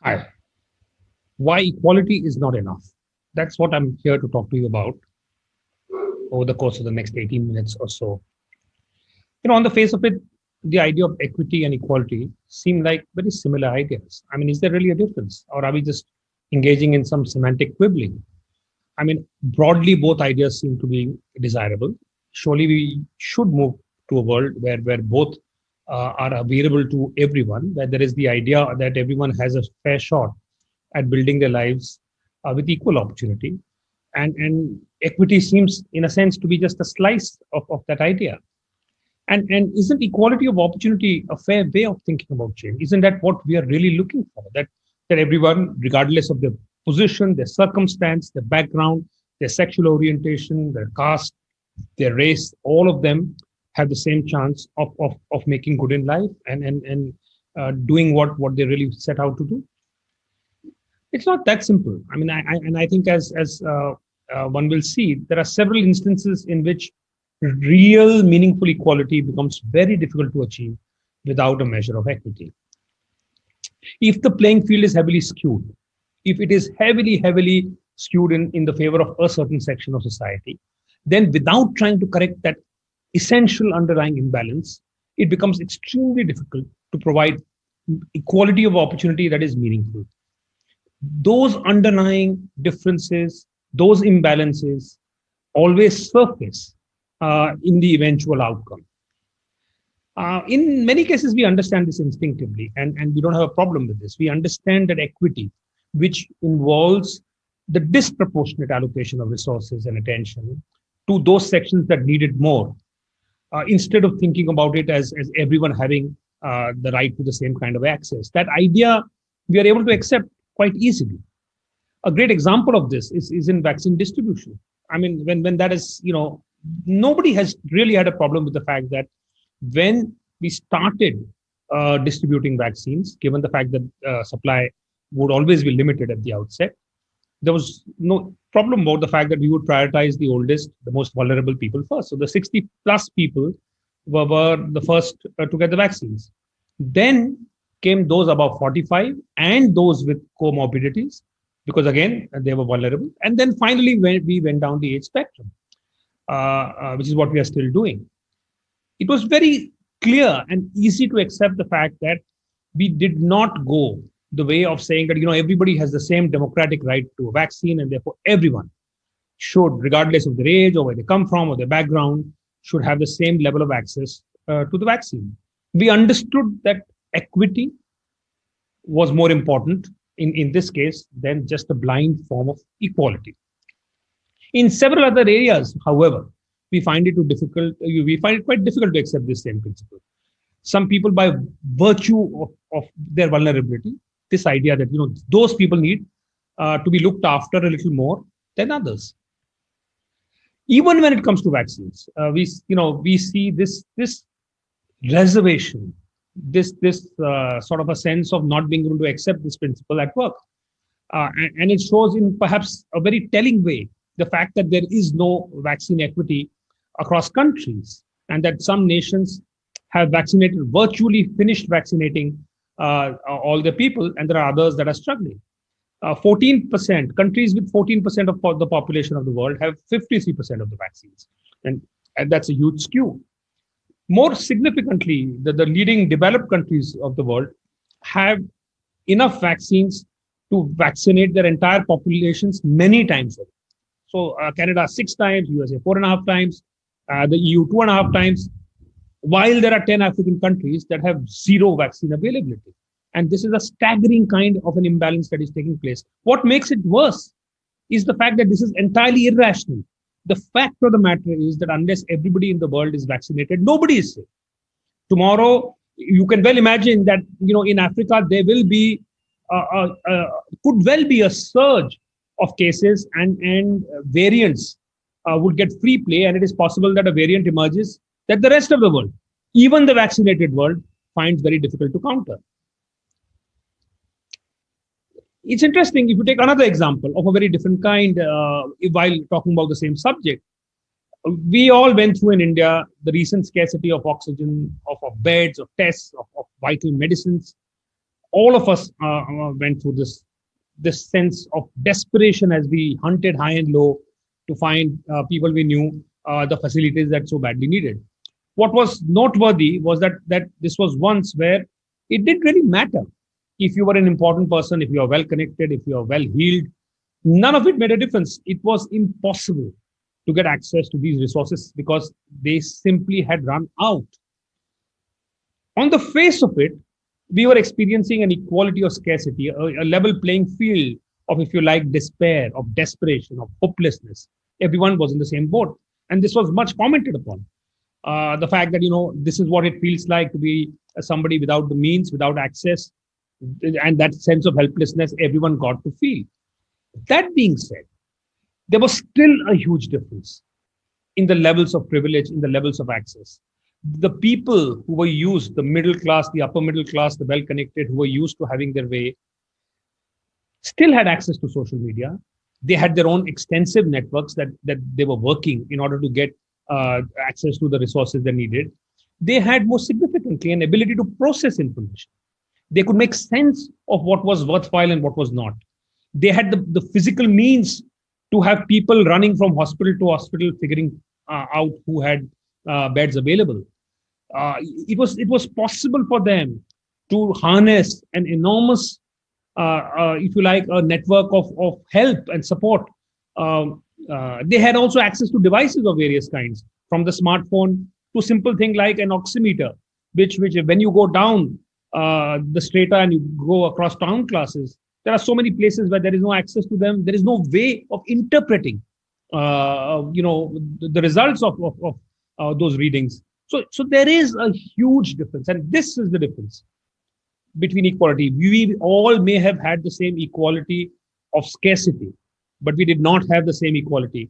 Hi. Why equality is not enough. That's what I'm here to talk to you about over the course of the next 18 minutes or so. On the face of it, the idea of equity and equality seem like very similar ideas. I mean, is there really a difference? Or are we just engaging in some semantic quibbling? I mean, broadly, both ideas seem to be desirable. Surely we should move to a world where both are available to everyone, where there is the idea that everyone has a fair shot at building their lives with equal opportunity. And equity seems, in a sense, to be just a slice of that idea. And isn't equality of opportunity a fair way of thinking about change? Isn't that what we are really looking for? That everyone, regardless of their position, their circumstance, their background, their sexual orientation, their caste, their race, all of them have the same chance of making good in life and doing what they really set out to do. It's not that simple. I mean, I think as one will see, there are several instances in which real meaningful equality becomes very difficult to achieve without a measure of equity. If the playing field is heavily skewed, if it is heavily skewed in the favor of a certain section of society, then without trying to correct that essential underlying imbalance, it becomes extremely difficult to provide equality of opportunity that is meaningful. Those underlying differences, those imbalances always surface in the eventual outcome. In many cases, we understand this instinctively, and we don't have a problem with this. We understand that equity, which involves the disproportionate allocation of resources and attention to those sections that need it more, instead of thinking about it as everyone having the right to the same kind of access. That idea we are able to accept quite easily. A great example of this is in vaccine distribution. I mean, when that is, nobody has really had a problem with the fact that when we started distributing vaccines, given the fact that supply would always be limited at the outset, there was no problem about the fact that we would prioritize the oldest, the most vulnerable people first. So the 60 plus people were the first to get the vaccines. Then came those above 45 and those with comorbidities, because again, they were vulnerable. And then finally, we went down the age spectrum, which is what we are still doing. It was very clear and easy to accept the fact that we did not go the way of saying that, everybody has the same democratic right to a vaccine, and therefore everyone should, regardless of their age or where they come from or their background, should have the same level of access to the vaccine. We understood that equity was more important in this case than just a blind form of equality. In several other areas, however, we find it quite difficult to accept this same principle. Some people, by virtue of their vulnerability, this idea that those people need to be looked after a little more than others. Even when it comes to vaccines, we see this reservation, this sort of a sense of not being able to accept this principle at work, and it shows in perhaps a very telling way the fact that there is no vaccine equity across countries, and that some nations have virtually finished vaccinating all the people, and there are others that are struggling. 14%, countries with 14% of the population of the world have 53% of the vaccines. And that's a huge skew. More significantly, the leading developed countries of the world have enough vaccines to vaccinate their entire populations many times over. So Canada 6 times, USA 4.5 times, the EU 2.5 times, while there are 10 African countries that have zero vaccine availability. And this is a staggering kind of an imbalance that is taking place. What makes it worse is the fact that this is entirely irrational. The fact of the matter is that unless everybody in the world is vaccinated, nobody is safe. Tomorrow, you can well imagine that, in Africa, there will be, could well be a surge of cases, and variants would get free play. And it is possible that a variant emerges that the rest of the world, even the vaccinated world, finds very difficult to counter. It's interesting, if you take another example of a very different kind, while talking about the same subject, we all went through in India the recent scarcity of oxygen, of beds, of tests, of vital medicines. all of us went through this sense of desperation as we hunted high and low to find people we knew, the facilities that so badly needed. What was noteworthy was that this was once where it didn't really matter if you were an important person, if you are well connected, if you are well heeled. None of it made a difference. It was impossible to get access to these resources because they simply had run out. On the face of it, we were experiencing an equality of scarcity, a level playing field of, if you like, despair, of desperation, of hopelessness. Everyone was in the same boat. And this was much commented upon. The fact that, this is what it feels like to be somebody without the means, without access, and that sense of helplessness everyone got to feel. That being said, there was still a huge difference in the levels of privilege, in the levels of access. The people who were used, the middle class, the upper middle class, the well-connected, who were used to having their way, still had access to social media. They had their own extensive networks that they were working in order to get access to the resources they needed. They had, most significantly, an ability to process information. They could make sense of what was worthwhile and what was not. They had the physical means to have people running from hospital to hospital, figuring out who had beds available. It was possible for them to harness an enormous, if you like, a network of help and support. They had also access to devices of various kinds, from the smartphone to simple thing like an oximeter, which when you go down the strata and you go across town classes, there are so many places where there is no access to them. There is no way of interpreting, the results of those readings. So there is a huge difference, and this is the difference between equality. We all may have had the same equality of scarcity, but we did not have the same equality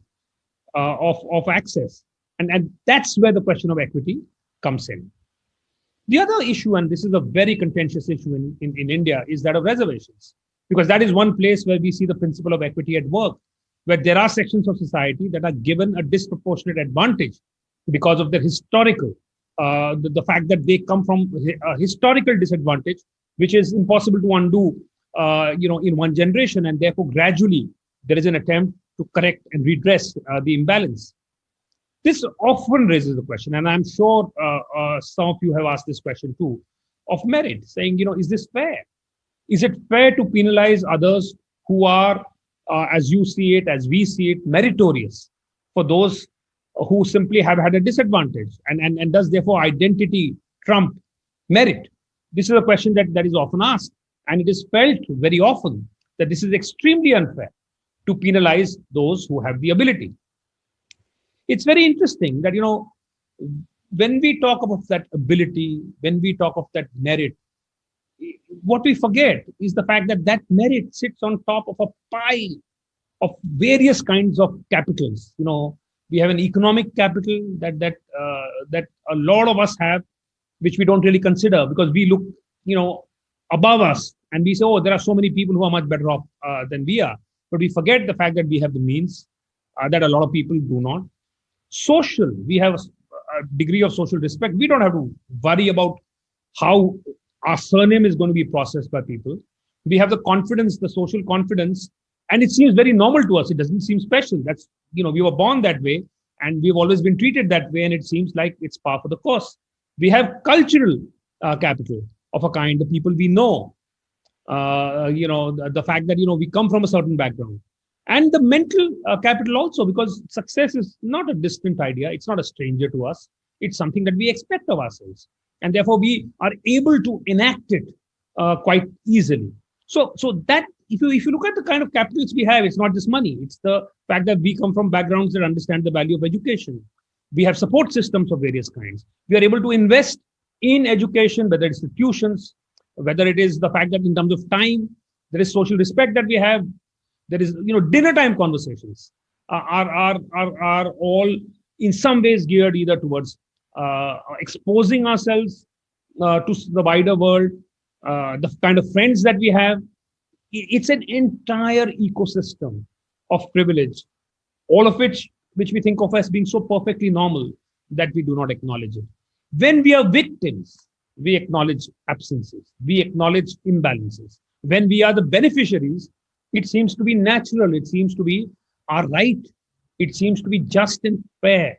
of access. And that's where the question of equity comes in. The other issue, and this is a very contentious issue in India, is that of reservations. Because that is one place where we see the principle of equity at work, where there are sections of society that are given a disproportionate advantage because of their historical, the fact that they come from a historical disadvantage, which is impossible to undo, in one generation. And therefore, gradually, there is an attempt to correct and redress the imbalance. This often raises the question, and I'm sure some of you have asked this question too, of merit, saying, is this fair? Is it fair to penalize others who are, as you see it, as we see it, meritorious for those who simply have had a disadvantage? And does therefore identity trump merit? This is a question that is often asked, and it is felt very often that this is extremely unfair to penalize those who have the ability. It's very interesting that, when we talk about that ability, when we talk of that merit, what we forget is the fact that merit sits on top of a pile of various kinds of capitals. We have an economic capital that a lot of us have, which we don't really consider because we look, above us and we say, oh, there are so many people who are much better off than we are. But we forget the fact that we have the means that a lot of people do not. Social, we have a degree of social respect. We don't have to worry about how our surname is going to be processed by people. We have the confidence, the social confidence, and it seems very normal to us. It doesn't seem special. That's, we were born that way and we've always been treated that way. And it seems like it's par for the course. We have cultural capital of a kind, the people we know, the fact that, we come from a certain background. And the mental capital also, because success is not a distant idea. It's not a stranger to us. It's something that we expect of ourselves. And therefore, we are able to enact it quite easily. So that, if you look at the kind of capitals we have, it's not just money. It's the fact that we come from backgrounds that understand the value of education. We have support systems of various kinds. We are able to invest in education, whether it's institutions, whether it is the fact that in terms of time, there is social respect that we have. There is, dinner time conversations are all in some ways geared either towards exposing ourselves to the wider world, the kind of friends that we have. It's an entire ecosystem of privilege, all of which we think of as being so perfectly normal that we do not acknowledge it. When we are victims, we acknowledge absences, we acknowledge imbalances. When we are the beneficiaries, it seems to be natural, it seems to be our right, it seems to be just and fair.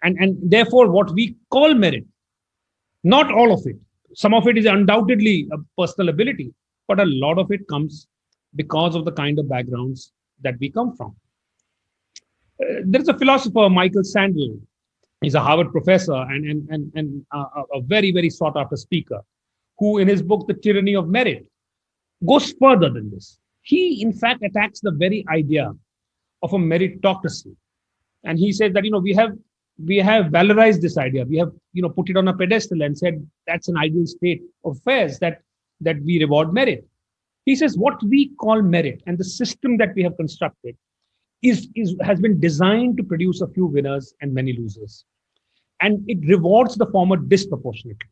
And therefore, what we call merit, not all of it, some of it is undoubtedly a personal ability, but a lot of it comes because of the kind of backgrounds that we come from. There's a philosopher, Michael Sandel. He's a Harvard professor and a very, very sought after speaker, who, in his book, The Tyranny of Merit, goes further than this. He, in fact, attacks the very idea of a meritocracy. And he says that, we have valorized this idea. We have, put it on a pedestal and said that's an ideal state of affairs, that we reward merit. He says what we call merit and the system that we have constructed has been designed to produce a few winners and many losers. And it rewards the former disproportionately.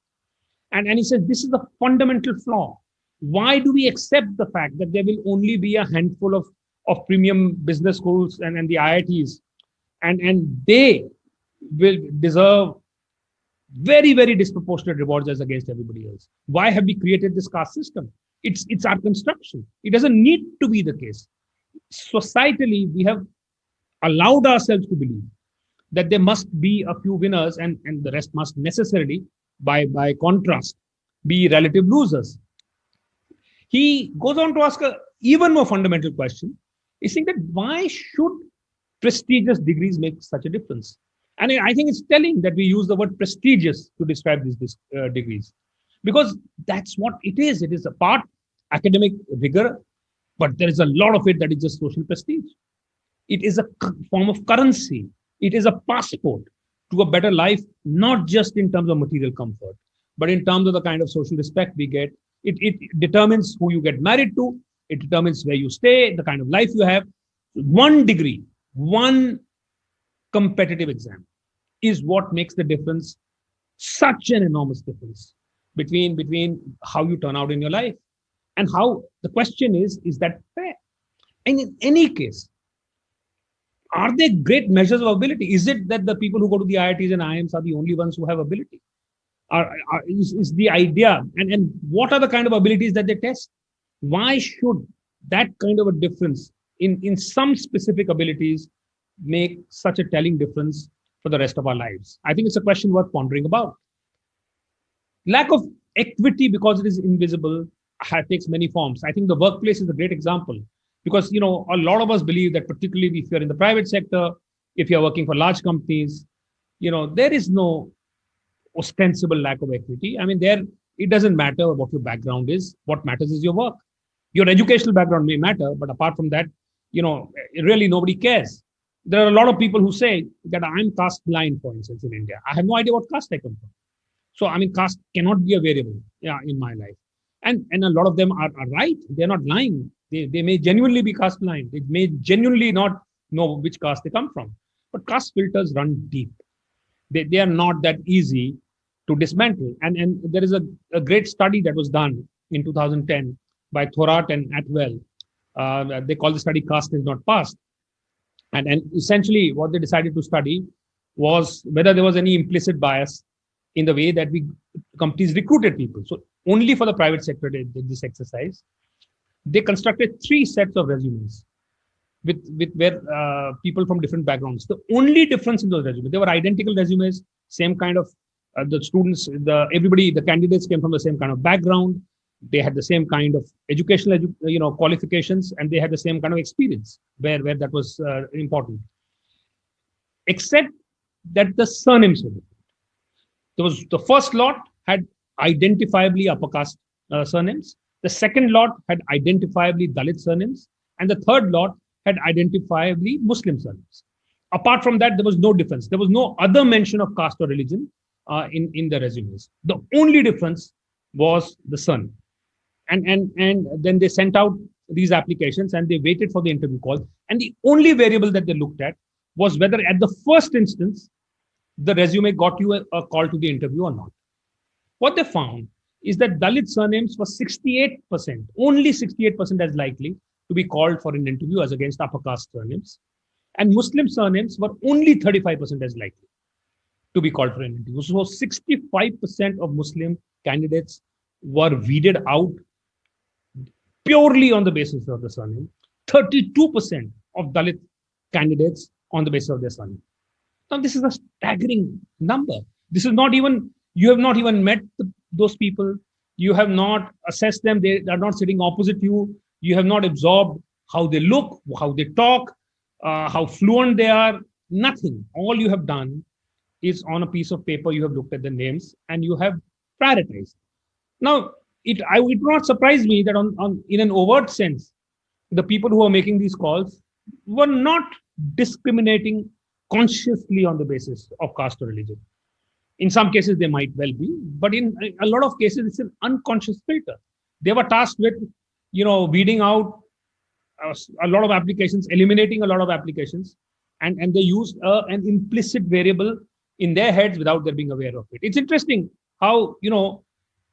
And he says this is a fundamental flaw. Why do we accept the fact that there will only be a handful of premium business schools and the IITs, and they will deserve very, very disproportionate rewards as against everybody else? Why have we created this caste system? It's our construction. It doesn't need to be the case. Societally, we have allowed ourselves to believe that there must be a few winners and the rest must necessarily, by contrast, be relative losers. He goes on to ask an even more fundamental question. He's saying that why should prestigious degrees make such a difference? And I think it's telling that we use the word prestigious to describe these degrees, because that's what it is. It is a part academic rigor, but there is a lot of it that is just social prestige. It is a form of currency. It is a passport to a better life, not just in terms of material comfort, but in terms of the kind of social respect we get. It determines who you get married to. It determines where you stay, the kind of life you have. One degree, one competitive exam is what makes the difference, such an enormous difference between how you turn out in your life. And how the question is that fair? And in any case, are they great measures of ability? Is it that the people who go to the IITs and IIMs are the only ones who have ability? Is the idea, and what are the kind of abilities that they test? Why should that kind of a difference in some specific abilities make such a telling difference for the rest of our lives? I think it's a question worth pondering about. Lack of equity, because it is invisible, takes many forms. I think the workplace is a great example, because a lot of us believe that, particularly if you're in the private sector, if you're working for large companies, there is no ostensible lack of equity. I mean, it doesn't matter what your background is. What matters is your work. Your educational background may matter, but apart from that, really nobody cares. There are a lot of people who say that I'm caste blind, for instance, in India. I have no idea what caste I come from. So, caste cannot be a variable in my life. And a lot of them are right. They're not lying. They may genuinely be caste blind. They may genuinely not know which caste they come from. But caste filters run deep. They are not that easy to dismantle. And there is a great study that was done in 2010 by Thorat and Atwell. They call the study Caste is Not Past. And essentially what they decided to study was whether there was any implicit bias in the way that companies recruited people. So only for the private sector they did this exercise. They constructed 3 sets of resumes with where people from different backgrounds. The only difference in those resumes, they were identical resumes, same kind of the students, the candidates came from the same kind of background. They had the same kind of educational, qualifications, and they had the same kind of experience where that was important. Except that the surnames were different. The first lot had identifiably upper caste surnames. The second lot had identifiably Dalit surnames, and the third lot had identifiably Muslim surnames. Apart from that, there was no difference. There was no other mention of caste or religion in the resumes. The only difference was the surname. And then they sent out these applications and they waited for the interview call. And the only variable that they looked at was whether at the first instance, the resume got you a call to the interview or not. What they found is that Dalit surnames were 68%, only 68% as likely to be called for an interview as against upper caste surnames. And Muslim surnames were only 35% as likely to be called for an interview. So 65% of Muslim candidates were weeded out purely on the basis of the surname. 32% of Dalit candidates on the basis of their surname. Now, this is a staggering number. This is not even, you have not even met those people. You have not assessed them. They are not sitting opposite you. You have not absorbed how they look, how they talk, how fluent they are. Nothing. All you have done is on a piece of paper, you have looked at the names and you have prioritized. Now, it would not surprise me that in an overt sense, the people who are making these calls were not discriminating consciously on the basis of caste or religion. In some cases, they might well be, but in a lot of cases, it's an unconscious filter. They were tasked with, weeding out a lot of applications, eliminating a lot of applications, and they used an implicit variable in their heads without their being aware of it. It's interesting how,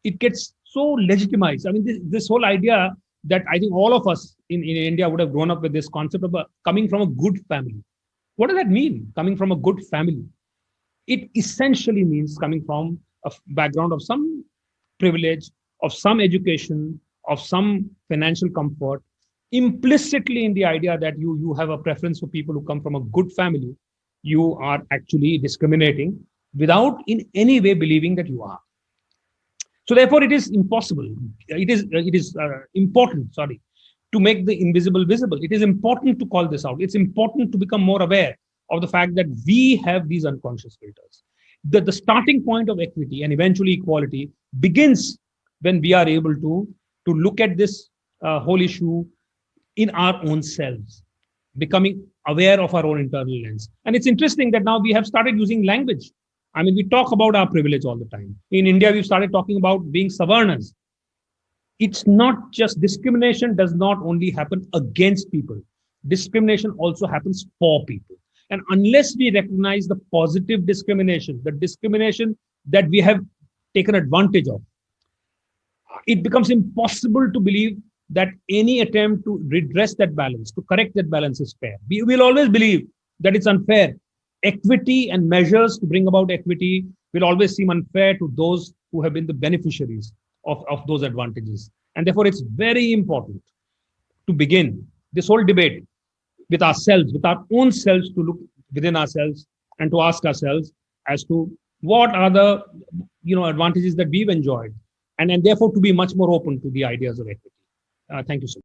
it gets so legitimized. I mean, this whole idea that I think all of us in India would have grown up with this concept of coming from a good family. What does that mean, coming from a good family? It essentially means coming from a background of some privilege, of some education, of some financial comfort, implicitly in the idea that you have a preference for people who come from a good family. You are actually discriminating without in any way believing that you are. So therefore, it is impossible. It is important, to make the invisible visible. It is important to call this out. It's important to become more aware of the fact that we have these unconscious filters. The starting point of equity and eventually equality begins when we are able to look at this whole issue in our own selves, becoming aware of our own internal lens. And it's interesting that now we have started using language. I mean, we talk about our privilege all the time. In India, we've started talking about being Savarnas. It's not just discrimination does not only happen against people. Discrimination also happens for people. And unless we recognize the positive discrimination, the discrimination that we have taken advantage of, it becomes impossible to believe that any attempt to redress that balance, to correct that balance is fair. We will always believe that it's unfair. Equity and measures to bring about equity will always seem unfair to those who have been the beneficiaries of those advantages. And therefore, it's very important to begin this whole debate with ourselves, with our own selves, to look within ourselves and to ask ourselves as to what are the advantages that we've enjoyed, and therefore to be much more open to the ideas of equity. Thank you so much.